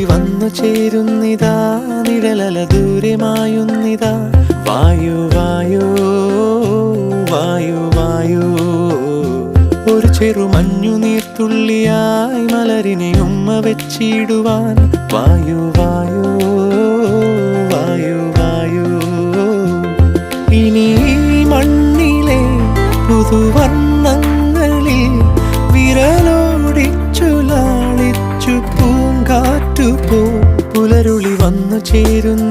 പുലരുളി വന്നു ചേരുന്നിതാ, നിഴലല ദൂരെ മായുന്നിതാ. വായു വായു വായു വായു, ഒരു ചെറു മഞ്ഞു നീർത്തുള്ളിയായി മലരിനെ ഉമ്മ വെച്ചിടുവാൻ. വായു വായു വായു വായു, ഇനി മണ്ണിലെ പുതുവർണ്ണങ്ങളിൽ വിരലോടിച്ചു ലാളിച്ചു പൂങ്കാറ്റുപോ. പുലരുളി വന്നു ചേരുന്ന